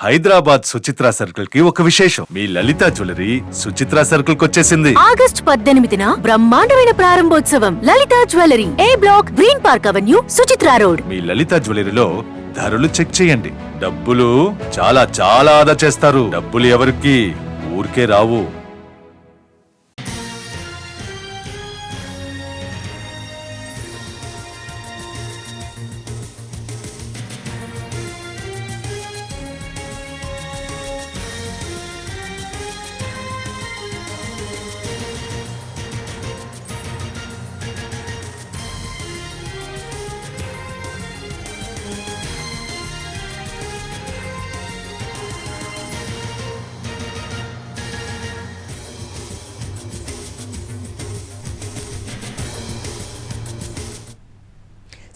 Hyderabad Suchitra circle కి ఒక విశేషం. మీ లలిత జ్యువెలరీ సుచిత్ర సర్కిల్ కి వచ్చేసింది. ఆగస్ట్ 18న బ్రహ్మాండమైన ప్రారంభోత్సవం. Lalitha jewellery, A block, green park avenue, Suchitra road. మీ లలిత జ్యువెలరీలో ధరలు చెక్ చేయండి. డబ్బులు చాలా చాలా ఆదా చేస్తారు. డబ్బులు ఎవరికి ఊరికే రావు.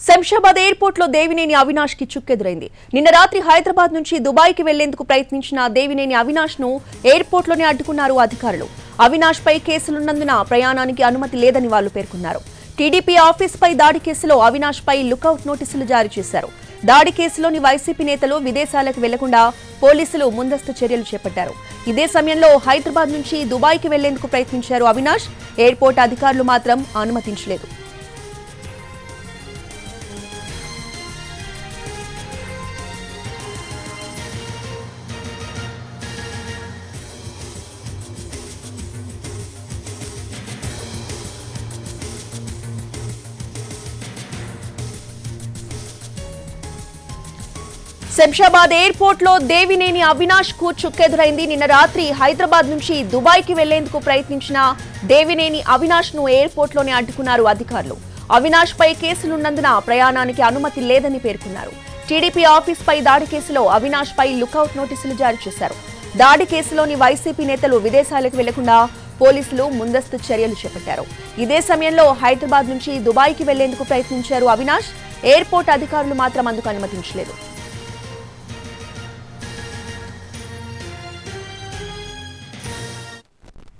శంషాబాద్ ఎయిర్పోర్ట్ లో దేవినేని అవినాష్ కి చుక్కెదురైంది. నిన్న రాత్రి హైదరాబాద్ నుంచి దుబాయ్ కి వెళ్లేందుకు ప్రయత్నించిన దేవినేని అవినాష్ ను ఎయిర్పోర్ట్ లోనే అడ్డుకున్నారు అధికారులు. అవినాష్ పై కేసులున్నందున ప్రయాణానికి అనుమతి లేదని వాళ్లు పేర్కొన్నారు. టీడీపీ ఆఫీస్ పై దాడి కేసులో అవినాష్ పై లుకౌట్ నోటీసులు జారీ చేశారు. దాడి కేసులోని వైసీపీ నేతలు విదేశాలకు వెళ్లకుండా పోలీసులు ముందస్తు చర్యలు చేపట్టారు. ఇదే సమయంలో హైదరాబాద్ నుంచి దుబాయ్ కి వెళ్లేందుకు ప్రయత్నించారు అవినాష్. ఎయిర్పోర్ట్ అధికారులు మాత్రం అనుమతించలేదు. శంషాబాద్ ఎయిర్పోర్ట్ లో దేవినేని అవినాష్ కు చుక్కెదురైంది. నిన్న రాత్రి హైదరాబాద్ నుంచి దుబాయ్ కి వెళ్లేందుకు ప్రయత్నించిన దేవినేని అవినాష్ ను ఎయిర్పోర్ట్ లోనే అడ్డుకున్నారు అధికారులు. అవినాష్ పై కేసులున్నందున ప్రయాణానికి అనుమతి లేదని పేర్కొన్నారు. టీడీపీ ఆఫీస్ పై దాడి కేసులో అవినాష్ పై లుకౌట్ నోటీసులు జారీ చేశారు. దాడి కేసులోని వైసీపీ నేతలు విదేశాలకు వెళ్లకుండా పోలీసులు ముందస్తు చర్యలు చేపట్టారు. ఇదే సమయంలో హైదరాబాద్ నుంచి దుబాయ్ కి వెళ్లేందుకు ప్రయత్నించారు అవినాష్. ఎయిర్పోర్ట్ అధికారులు మాత్రం అందుకు అనుమతించలేదు.